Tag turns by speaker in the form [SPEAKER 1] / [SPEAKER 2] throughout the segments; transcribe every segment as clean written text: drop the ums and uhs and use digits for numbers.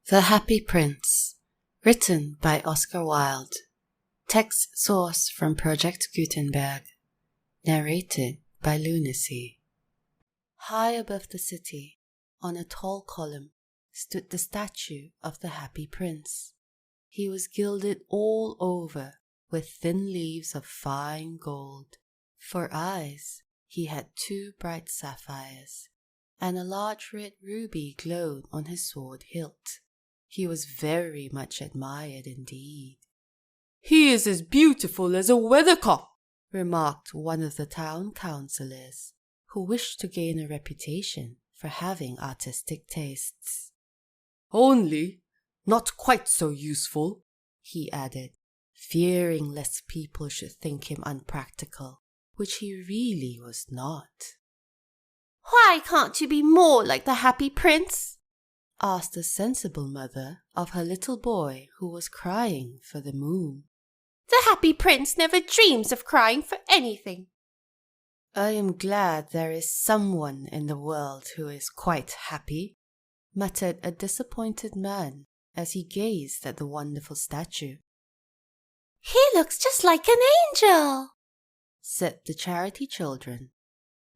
[SPEAKER 1] The Happy Prince, written by Oscar Wilde. Text source from Project Gutenberg. Narrated by Lunacy. High above the city, on a tall column, stood the statue of the Happy Prince. He was gilded all over with thin leaves of fine gold. For eyes, he had 2 bright sapphires, and a large red ruby glowed on his sword hilt. He was very much admired indeed.
[SPEAKER 2] "He is as beautiful as a weathercock,"
[SPEAKER 1] remarked one of the town councillors, who wished to gain a reputation for having artistic tastes.
[SPEAKER 2] "Only not quite so useful,"
[SPEAKER 1] he added, fearing lest people should think him unpractical, which he really was not.
[SPEAKER 3] "Why can't you be more like the Happy Prince?"
[SPEAKER 1] asked the sensible mother of her little boy who was crying for the moon.
[SPEAKER 3] "The Happy Prince never dreams of crying for anything."
[SPEAKER 1] "I am glad there is someone in the world who is quite happy," muttered a disappointed man as he gazed at the wonderful statue.
[SPEAKER 3] "He looks just like an angel,"
[SPEAKER 1] said the charity children,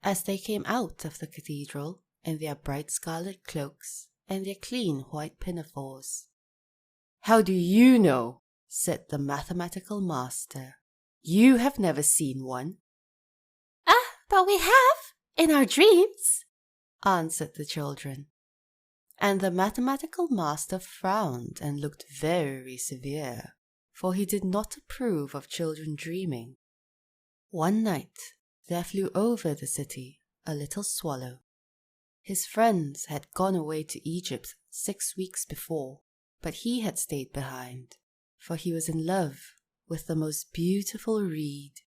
[SPEAKER 1] as they came out of the cathedral in their bright scarlet cloaks and their clean white pinafores.
[SPEAKER 2] "How do you know?"
[SPEAKER 1] said the mathematical master. "You have never seen one."
[SPEAKER 3] But we have, in our dreams,"
[SPEAKER 1] answered the children. And the mathematical master frowned and looked very severe, for he did not approve of children dreaming. One night there flew over the city a little swallow. His friends had gone away to Egypt 6 weeks before, but he had stayed behind, for he was in love with the most beautiful reed.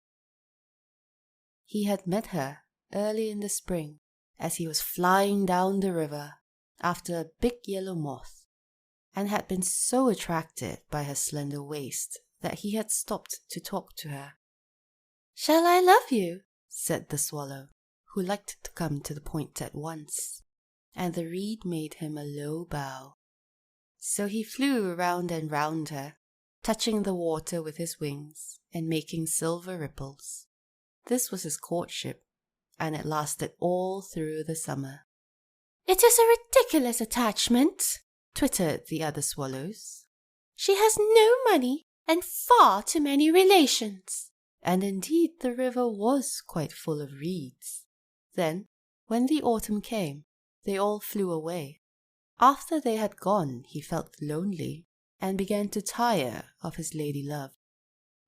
[SPEAKER 1] He had met her early in the spring as he was flying down the river after a big yellow moth, and had been so attracted by her slender waist that he had stopped to talk to her.
[SPEAKER 3] "Shall I love you?"
[SPEAKER 1] said the swallow, who liked to come to the point at once, and the reed made him a low bow. So he flew round and round her, touching the water with his wings and making silver ripples. This was his courtship, and it lasted all through the summer.
[SPEAKER 3] "It is a ridiculous attachment,"
[SPEAKER 1] twittered the other swallows.
[SPEAKER 3] "She has no money and far too many relations."
[SPEAKER 1] And indeed the river was quite full of reeds. Then, when the autumn came, they all flew away. After they had gone, he felt lonely and began to tire of his lady love.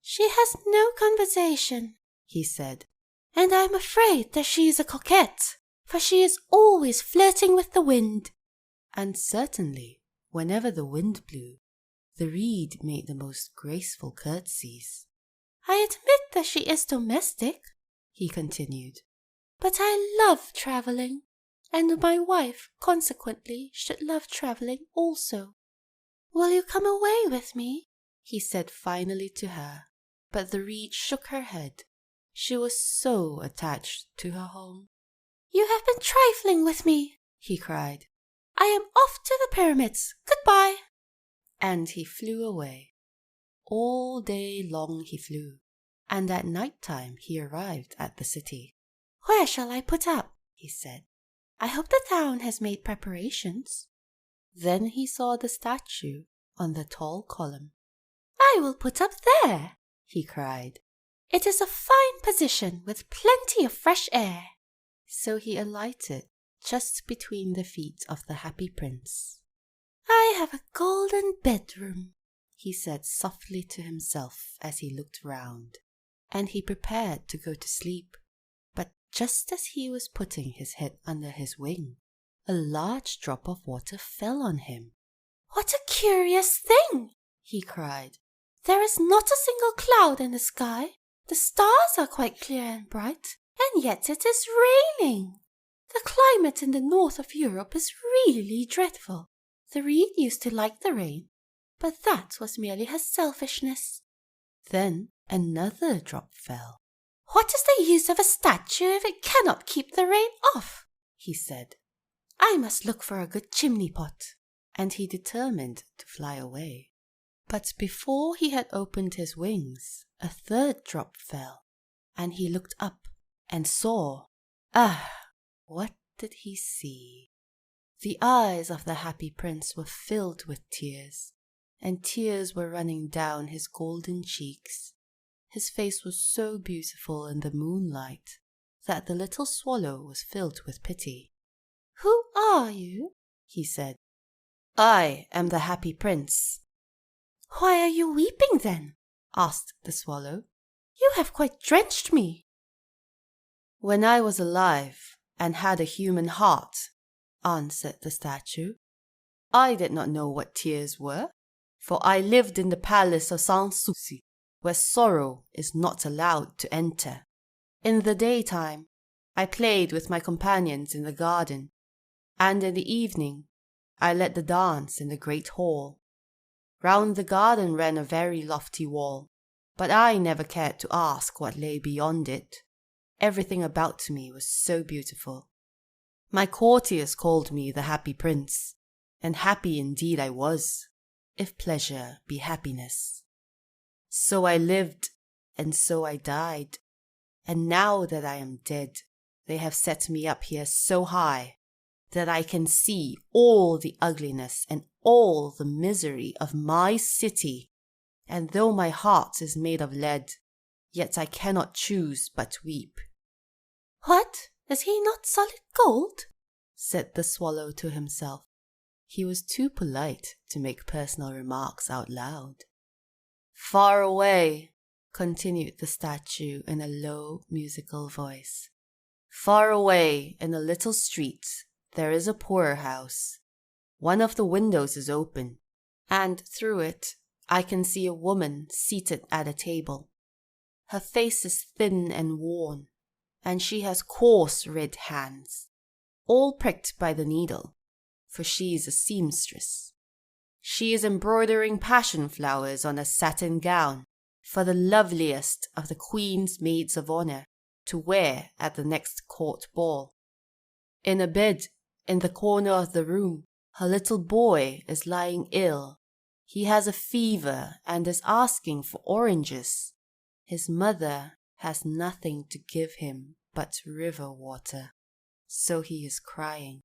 [SPEAKER 3] "She has no conversation,"
[SPEAKER 1] he said,
[SPEAKER 3] "and I am afraid that she is a coquette, for she is always flirting with the wind."
[SPEAKER 1] And certainly, whenever the wind blew, the reed made the most graceful curtsies.
[SPEAKER 3] "I admit that she is domestic,"
[SPEAKER 1] he continued,
[SPEAKER 3] "but I love travelling, and my wife consequently should love travelling also. Will you come away with me?"
[SPEAKER 1] he said finally to her, but the reed shook her head. She was so attached to her home.
[SPEAKER 3] "You have been trifling with me,"
[SPEAKER 1] he cried.
[SPEAKER 3] "I am off to the pyramids. Goodbye."
[SPEAKER 1] And he flew away. All day long he flew, and at night time he arrived at the city.
[SPEAKER 3] "Where shall I put up?"
[SPEAKER 1] he said.
[SPEAKER 3] "I hope the town has made preparations."
[SPEAKER 1] Then he saw the statue on the tall column.
[SPEAKER 3] "I will put up there,"
[SPEAKER 1] he cried.
[SPEAKER 3] "It is a fine position with plenty of fresh air."
[SPEAKER 1] So he alighted just between the feet of the Happy Prince.
[SPEAKER 3] "I have a golden bedroom,"
[SPEAKER 1] he said softly to himself as he looked round, and he prepared to go to sleep. But just as he was putting his head under his wing, a large drop of water fell on him.
[SPEAKER 3] "What a curious thing!"
[SPEAKER 1] he cried.
[SPEAKER 3] "There is not a single cloud in the sky. The stars are quite clear and bright, and yet it is raining. The climate in the north of Europe is really dreadful. The reed used to like the rain, but that was merely her selfishness."
[SPEAKER 1] Then another drop fell.
[SPEAKER 3] "What is the use of a statue if it cannot keep the rain off?"
[SPEAKER 1] he said.
[SPEAKER 3] "I must look for a good chimney pot."
[SPEAKER 1] and he determined to fly away. But before he had opened his wings, a third drop fell, and he looked up and saw. What did he see? The eyes of the happy prince were filled with tears, and tears were running down his golden cheeks. His face was so beautiful in the moonlight that the little swallow was filled with pity.
[SPEAKER 3] "Who are you?"
[SPEAKER 1] he said. "I am the happy prince."
[SPEAKER 3] "Why are you weeping then?"
[SPEAKER 1] asked the swallow.
[SPEAKER 3] "You have quite drenched me."
[SPEAKER 1] "When I was alive and had a human heart," answered the statue, "I did not know what tears were, for I lived in the palace of Sans-Souci, where sorrow is not allowed to enter. In the daytime, I played with my companions in the garden, and in the evening, I led the dance in the great hall. Round the garden ran a very lofty wall, but I never cared to ask what lay beyond it. Everything about me was so beautiful. My courtiers called me the happy prince, and happy indeed I was, if pleasure be happiness. So I lived, and so I died, and now that I am dead, they have set me up here so high that I can see all the ugliness and all the misery of my city, and though my heart is made of lead, yet I cannot choose but weep."
[SPEAKER 3] "What? Is he not solid gold?"
[SPEAKER 1] said the swallow to himself. He was too polite to make personal remarks out loud. "Far away," continued the statue in a low, musical voice, "far away in a little street there is a poorhouse. One of the windows is open, and through it I can see a woman seated at a table. Her face is thin and worn, and she has coarse red hands, all pricked by the needle, for she is a seamstress. She is embroidering passion flowers on a satin gown for the loveliest of the Queen's maids of honor to wear at the next court ball. In a bed in the corner of the room, her little boy is lying ill. He has a fever and is asking for oranges. His mother has nothing to give him but river water, so he is crying.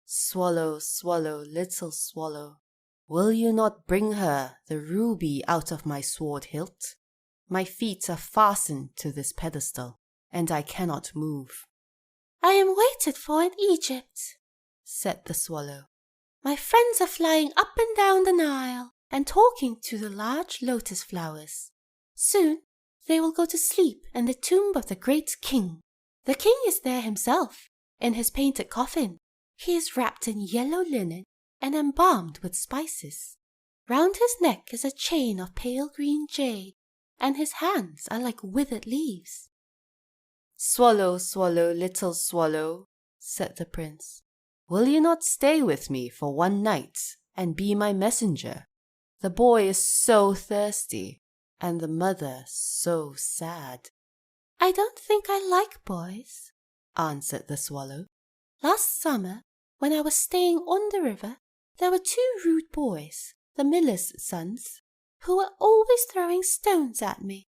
[SPEAKER 1] Swallow, swallow, little swallow, will you not bring her the ruby out of my sword hilt? My feet are fastened to this pedestal, and I cannot move."
[SPEAKER 3] "I am waited for in Egypt,"
[SPEAKER 1] said the swallow.
[SPEAKER 3] "My friends are flying up and down the Nile and talking to the large lotus flowers. Soon they will go to sleep in the tomb of the great king. The king is there himself, in his painted coffin. He is wrapped in yellow linen and embalmed with spices. Round his neck is a chain of pale green jade, and his hands are like withered leaves."
[SPEAKER 1] "Swallow, swallow, little swallow," said the prince, "will you not stay with me for one night and be my messenger? The boy is so thirsty, and the mother so sad."
[SPEAKER 3] "I don't think I like boys,"
[SPEAKER 1] answered the swallow.
[SPEAKER 3] "Last summer, when I was staying on the river, there were 2 rude boys, the miller's sons, who were always throwing stones at me.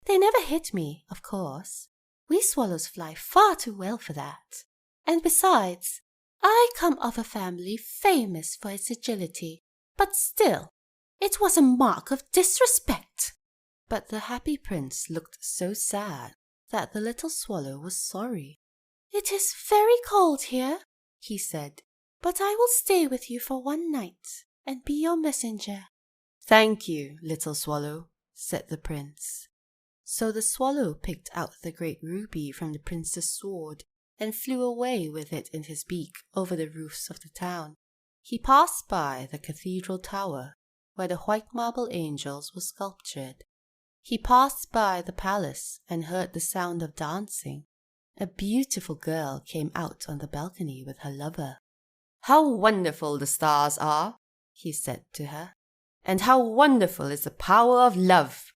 [SPEAKER 3] They never hit me, of course. We swallows fly far too well for that. And besides, I come of a family famous for its agility, but still, it was a mark of disrespect."
[SPEAKER 1] But the happy prince looked so sad that the little swallow was sorry.
[SPEAKER 3] "It is very cold here," he said, "but I will stay with you for one night and be your messenger."
[SPEAKER 1] "Thank you, little swallow," said the prince. So the swallow picked out the great ruby from the prince's sword and flew away with it in his beak over the roofs of the town. He passed by the cathedral tower where the white marble angels were sculptured. He passed by the palace and heard the sound of dancing. A beautiful girl came out on the balcony with her lover. "How wonderful the stars are," he said to her, "and how wonderful is the power of love."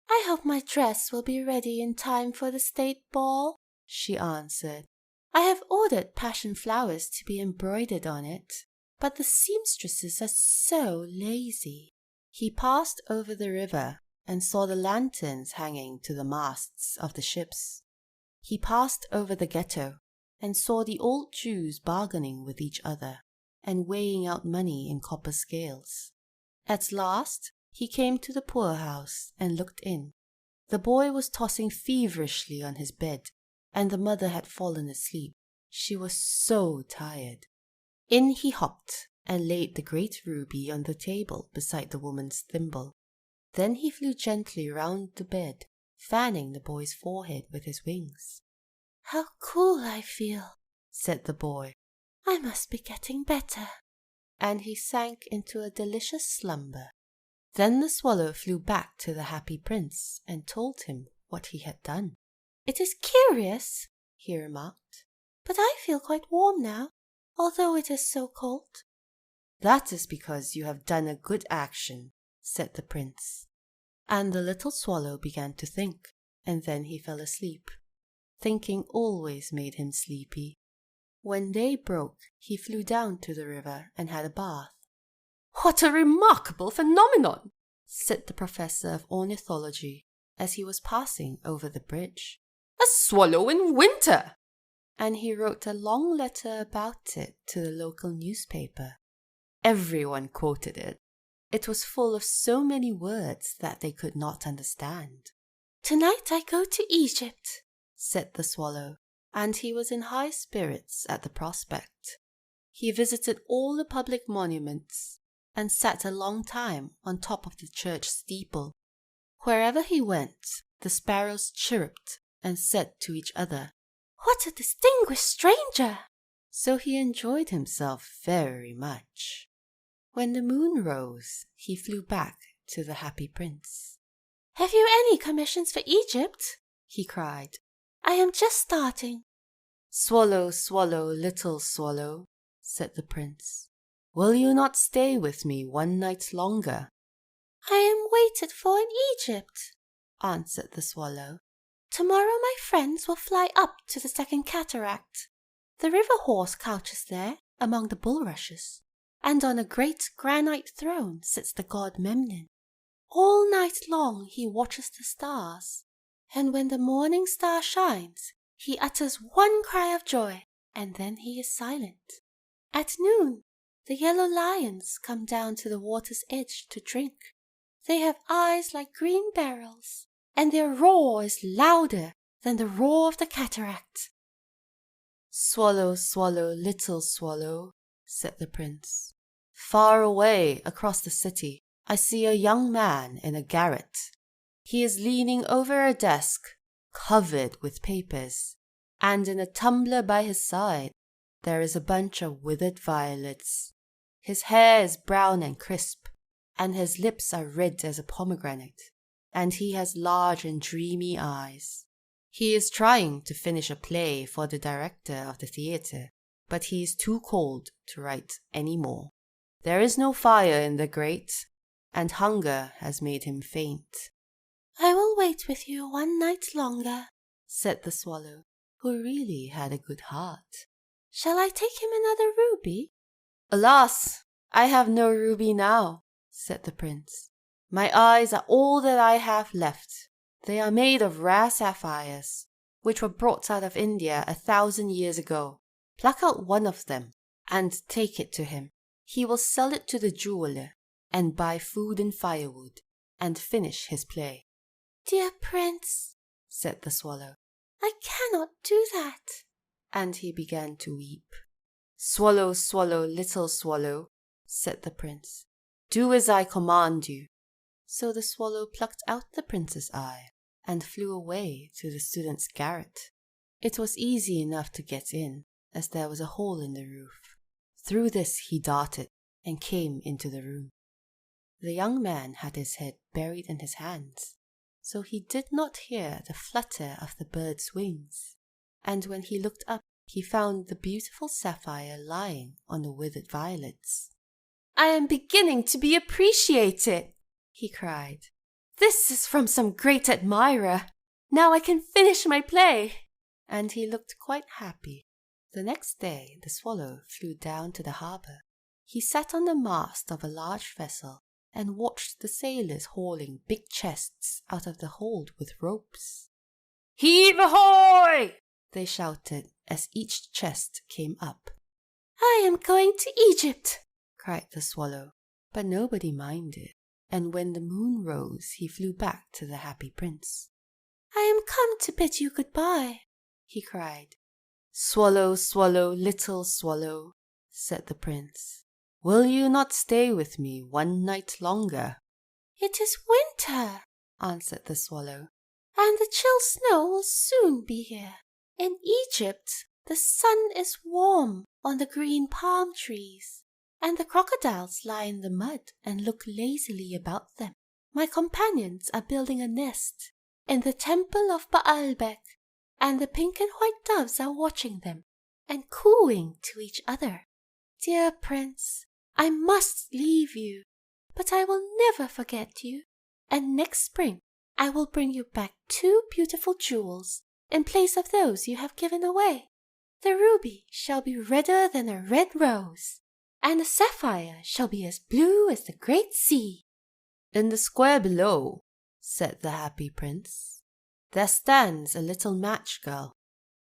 [SPEAKER 3] "I hope my dress will be ready in time for the state ball,"
[SPEAKER 1] she answered.
[SPEAKER 3] "I have ordered passion flowers to be embroidered on it,
[SPEAKER 1] but the seamstresses are so lazy. He passed over the river and saw the lanterns hanging to the masts of the ships. He passed over the ghetto and saw the old Jews bargaining with each other and weighing out money in copper scales. At last he came to the poorhouse and looked in. The boy was tossing feverishly on his bed, and the mother had fallen asleep. She was so tired. In he hopped and laid the great ruby on the table beside the woman's thimble. Then he flew gently round the bed, fanning the boy's forehead with his wings.
[SPEAKER 3] "How cool I feel,"
[SPEAKER 1] said the boy.
[SPEAKER 3] "I must be getting better."
[SPEAKER 1] And he sank into a delicious slumber. Then the swallow flew back to the happy prince and told him what he had done.
[SPEAKER 3] "It is curious,"
[SPEAKER 1] he remarked,
[SPEAKER 3] "but I feel quite warm now, although it is so cold."
[SPEAKER 1] "That is because you have done a good action," said the prince. And the little swallow began to think, and then he fell asleep. Thinking always made him sleepy. When day broke, he flew down to the river and had a bath.
[SPEAKER 2] What a remarkable phenomenon,
[SPEAKER 1] said the professor of ornithology as he was passing over the bridge.
[SPEAKER 2] A swallow in winter!
[SPEAKER 1] And he wrote a long letter about it to the local newspaper. Everyone quoted it. It was full of so many words that they could not understand.
[SPEAKER 3] "Tonight I go to Egypt,"
[SPEAKER 1] said the swallow, and he was in high spirits at the prospect. He visited all the public monuments and sat a long time on top of the church steeple. Wherever he went, the sparrows chirruped and said to each other,
[SPEAKER 3] "What a distinguished stranger!"
[SPEAKER 1] So he enjoyed himself very much. When the moon rose, he flew back to the happy prince.
[SPEAKER 3] "Have you any commissions for Egypt?"
[SPEAKER 1] he cried.
[SPEAKER 3] "I am just starting."
[SPEAKER 1] "Swallow, swallow, little swallow," said the prince, "will you not stay with me one night longer?"
[SPEAKER 3] "I am waited for in Egypt,"
[SPEAKER 1] answered the swallow.
[SPEAKER 3] "Tomorrow my friends will fly up to the second cataract. The river horse couches there among the bulrushes, and on a great granite throne sits the god Memnon. All night long he watches the stars, and when the morning star shines, he utters one cry of joy, and then he is silent. At noon, the yellow lions come down to the water's edge to drink. They have eyes like green beryls, and their roar is louder than the roar of the cataract."
[SPEAKER 1] "Swallow, swallow, little swallow," said the prince. "Far away across the city, I see a young man in a garret. He is leaning over a desk covered with papers, and in a tumbler by his side there is a bunch of withered violets. His hair is brown and crisp, and his lips are red as a pomegranate, and he has large and dreamy eyes. He is trying to finish a play for the director of the theatre, but he is too cold to write any more. There is no fire in the grate, and hunger has made him faint."
[SPEAKER 3] "I will wait with you one night longer,"
[SPEAKER 1] said the swallow, who really had a good heart.
[SPEAKER 3] "Shall I take him another ruby?"
[SPEAKER 1] "Alas, I have no ruby now," said the prince. "My eyes are all that I have left. They are made of rare sapphires, which were brought out of India 1,000 years ago. Pluck out one of them and take it to him. He will sell it to the jeweler and buy food and firewood and finish his play."
[SPEAKER 3] "Dear prince,"
[SPEAKER 1] said the swallow,
[SPEAKER 3] "I cannot do that."
[SPEAKER 1] and he began to weep. "Swallow, swallow, little swallow," said the prince, "do as I command you." So the swallow plucked out the prince's eye and flew away to the student's garret. It was easy enough to get in, as there was a hole in the roof. Through this he darted and came into the room. The young man had his head buried in his hands, so he did not hear the flutter of the bird's wings, and when he looked up, he found the beautiful sapphire lying on the withered violets.
[SPEAKER 2] I am beginning to be appreciated,
[SPEAKER 1] he cried.
[SPEAKER 2] "This is from some great admirer. Now I can finish my play."
[SPEAKER 1] And he looked quite happy. The next day the swallow flew down to the harbour. He sat on the mast of a large vessel and watched the sailors hauling big chests out of the hold with ropes. "Heave ahoy!" they shouted as each chest came up.
[SPEAKER 3] "I am going to Egypt,"
[SPEAKER 1] cried the swallow, but nobody minded, and when the moon rose he flew back to the happy prince.
[SPEAKER 3] "I am come to bid you goodbye,"
[SPEAKER 1] he cried. "Swallow, swallow, little swallow," said the prince, "will you not stay with me one night longer?"
[SPEAKER 3] "It is winter,"
[SPEAKER 1] answered the swallow,
[SPEAKER 3] "and the chill snow will soon be here. In Egypt, the sun is warm on the green palm trees, and the crocodiles lie in the mud and look lazily about them. My companions are building a nest in the temple of Baalbek, and the pink and white doves are watching them and cooing to each other. Dear prince, I must leave you, but I will never forget you, and next spring I will bring you back 2 beautiful jewels in place of those you have given away. The ruby shall be redder than a red rose, and the sapphire shall be as blue as the great sea."
[SPEAKER 1] "In the square below," said the happy prince, "there stands a little match girl.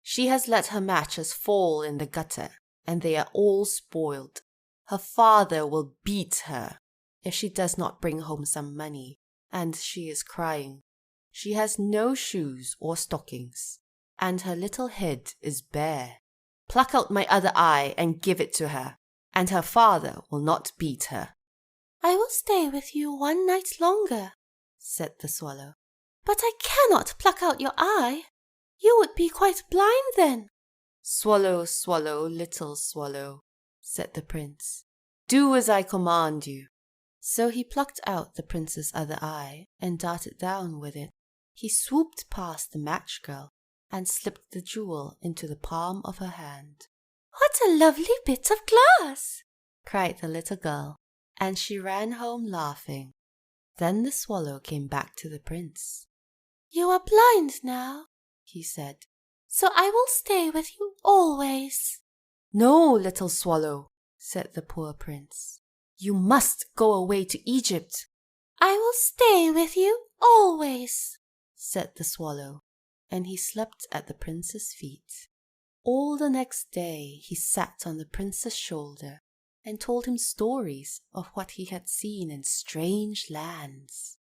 [SPEAKER 1] She has let her matches fall in the gutter, and they are all spoiled. Her father will beat her if she does not bring home some money, and she is crying. She has no shoes or stockings, and her little head is bare. Pluck out my other eye and give it to her, and her father will not beat her."
[SPEAKER 3] "I will stay with you one night longer,"
[SPEAKER 1] said the swallow.
[SPEAKER 3] "but I cannot pluck out your eye. You would be quite blind then."
[SPEAKER 1] "Swallow, swallow, little swallow," said the prince, "do as I command you." So he plucked out the prince's other eye and darted down with it. He swooped past the match girl and slipped the jewel into the palm of her hand.
[SPEAKER 3] "What a lovely bit of glass!"
[SPEAKER 1] cried the little girl, and she ran home laughing. Then the swallow came back to the prince.
[SPEAKER 3] "You are blind now,"
[SPEAKER 1] he said,
[SPEAKER 3] "so I will stay with you always."
[SPEAKER 1] "No, little swallow," said the poor prince. "You must go away to Egypt."
[SPEAKER 3] "I will stay with you always,"
[SPEAKER 1] said the swallow, and he slept at the prince's feet. All the next day he sat on the prince's shoulder and told him stories of what he had seen in strange lands.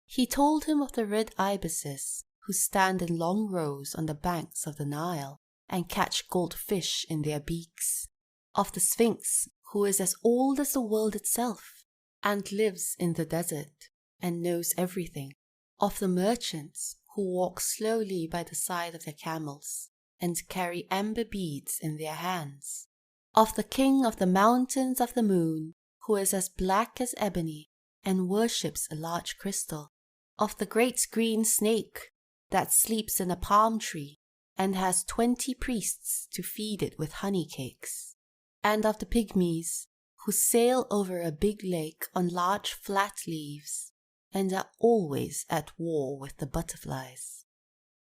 [SPEAKER 1] He told him of the red ibises who stand in long rows on the banks of the Nile and catch gold fish in their beaks, of the Sphinx who is as old as the world itself and lives in the desert and knows everything, of the merchants who walk slowly by the side of their camels and carry amber beads in their hands, of the king of the mountains of the moon who is as black as ebony and worships a large crystal, of the great green snake that sleeps in a palm tree and has 20 priests to feed it with honey cakes, and of the pygmies who sail over a big lake on large flat leaves and are always at war with the butterflies.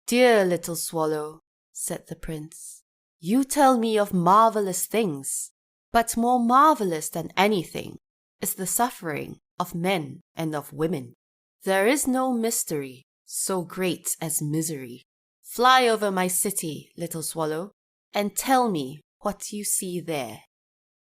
[SPEAKER 1] "Dear little swallow," said the prince, "you tell me of marvelous things, but more marvelous than anything is the suffering of men and of women. There is no mystery so great as misery. Fly over my city, little swallow, and tell me what you see there."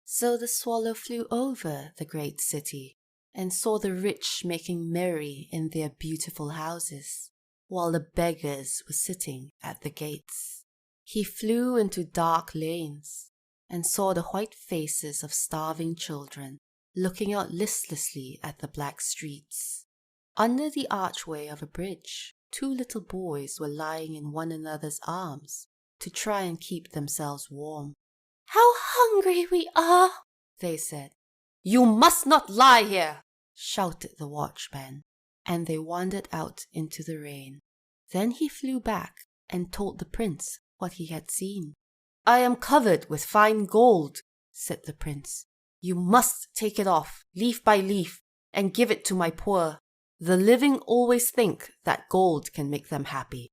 [SPEAKER 1] So the swallow flew over the great city and saw the rich making merry in their beautiful houses, while the beggars were sitting at the gates. He flew into dark lanes and saw the white faces of starving children looking out listlessly at the black streets. Under the archway of a bridge, 2 little boys were lying in one another's arms to try and keep themselves warm.
[SPEAKER 3] "How hungry we are,"
[SPEAKER 1] they said. "You must not lie here," shouted the watchman, and they wandered out into the rain. Then he flew back and told the prince what he had seen. "I am covered with fine gold," said the prince. "You must take it off, leaf by leaf, and give it to my poor. The living always think that gold can make them happy."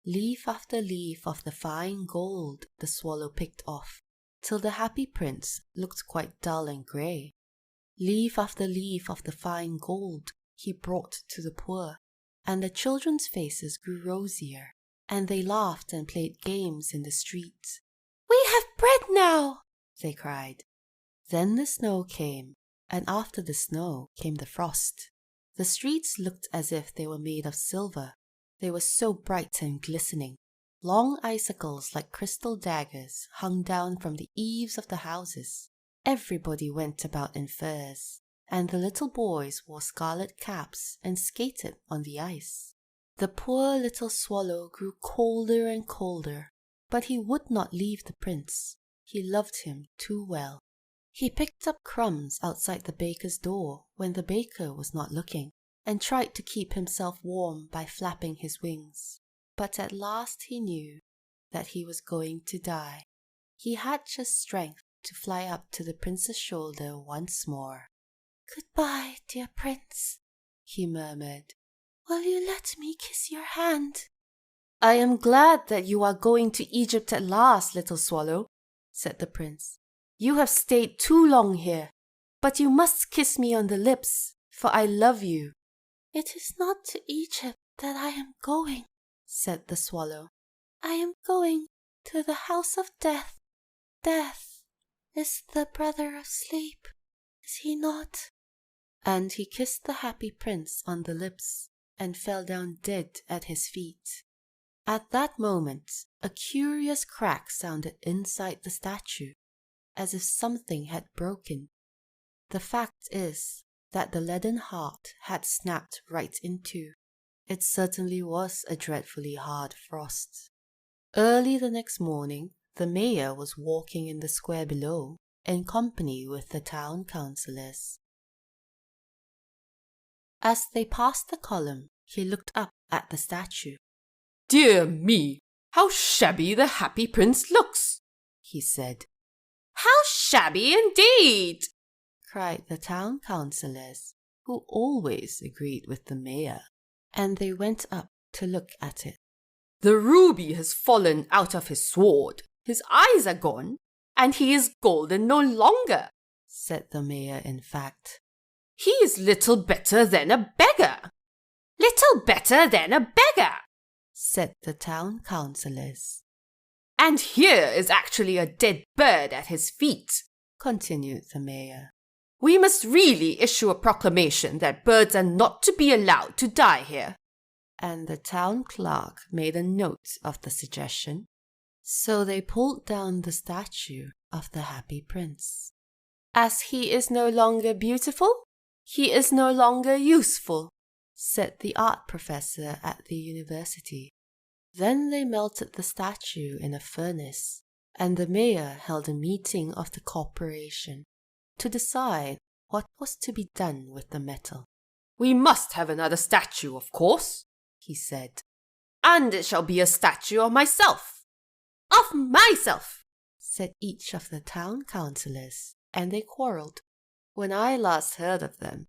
[SPEAKER 1] Leaf after leaf of the fine gold the swallow picked off, till the happy prince looked quite dull and grey. Leaf after leaf of the fine gold he brought to the poor, and the children's faces grew rosier, and they laughed and played games in the street.
[SPEAKER 3] "We have bread now!"
[SPEAKER 1] they cried. Then the snow came, and after the snow came the frost. The streets looked as if they were made of silver. They were so bright and glistening. Long icicles like crystal daggers hung down from the eaves of the houses. Everybody went about in furs, and the little boys wore scarlet caps and skated on the ice. The poor little swallow grew colder and colder, but he would not leave the prince. He loved him too well. He picked up crumbs outside the baker's door when the baker was not looking, and tried to keep himself warm by flapping his wings. But at last he knew that he was going to die. He had just strength to fly up to the prince's shoulder once more.
[SPEAKER 3] "Goodbye, dear prince,"
[SPEAKER 1] he murmured.
[SPEAKER 3] "Will you let me kiss your hand?"
[SPEAKER 1] "I am glad that you are going to Egypt at last, little swallow," said the prince. "You have stayed too long here, but you must kiss me on the lips, for I love you."
[SPEAKER 3] "It is not to Egypt that I am going,"
[SPEAKER 1] said the swallow.
[SPEAKER 3] "I am going to the house of death. Death is the brother of sleep, is he not?"
[SPEAKER 1] And he kissed the happy prince on the lips and fell down dead at his feet. At that moment, a curious crack sounded inside the statue, as if something had broken. The fact is that the leaden heart had snapped right in two. It certainly was a dreadfully hard frost. Early the next morning, the mayor was walking in the square below, in company with the town councillors. As they passed the column, he looked up at the statue.
[SPEAKER 2] "Dear me, how shabby the happy prince looks,"
[SPEAKER 1] he said.
[SPEAKER 2] "How shabby indeed!"
[SPEAKER 1] cried the town councillors, who always agreed with the mayor, and they went up to look at it.
[SPEAKER 2] "The ruby has fallen out of his sword, his eyes are gone, and he is golden no longer,"
[SPEAKER 1] said the mayor in fact.
[SPEAKER 2] "He is little better than a beggar. Little better than a beggar,"
[SPEAKER 1] said the town councillors.
[SPEAKER 2] "And here is actually a dead bird at his feet,"
[SPEAKER 1] continued the mayor.
[SPEAKER 2] "We must really issue a proclamation that birds are not to be allowed to die here."
[SPEAKER 1] And the town clerk made a note of the suggestion. So they pulled down the statue of the happy prince.
[SPEAKER 2] "As he is no longer beautiful, he is no longer useful,"
[SPEAKER 1] said the art professor at the university. Then they melted the statue in a furnace, and the mayor held a meeting of the corporation to decide what was to be done with the metal.
[SPEAKER 2] "We must have another statue, of course,"
[SPEAKER 1] he said.
[SPEAKER 2] "And it shall be a statue of myself." "Of myself,"
[SPEAKER 1] said each of the town councillors, and they quarrelled. When I last heard of them,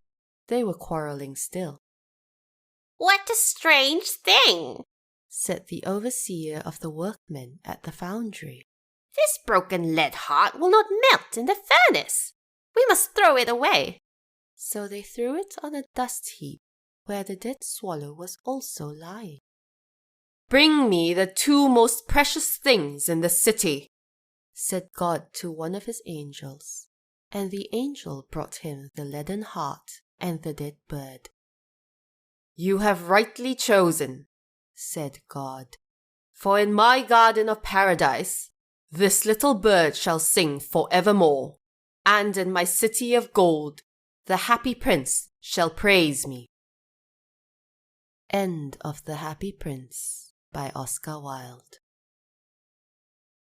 [SPEAKER 1] they were quarrelling still.
[SPEAKER 3] "What a strange thing,"
[SPEAKER 1] said the overseer of the workmen at the foundry.
[SPEAKER 3] "This broken lead heart will not melt in the furnace. We must throw it away."
[SPEAKER 1] So they threw it on a dust heap where the dead swallow was also lying.
[SPEAKER 2] "Bring me the two most precious things in the city,"
[SPEAKER 1] said God to one of his angels, and the angel brought him the leaden heart and the dead bird.
[SPEAKER 2] "You have rightly chosen,"
[SPEAKER 1] said God,
[SPEAKER 2] "for in my garden of paradise this little bird shall sing forevermore, and in my city of gold the happy prince shall praise me."
[SPEAKER 1] End of The Happy Prince by Oscar Wilde.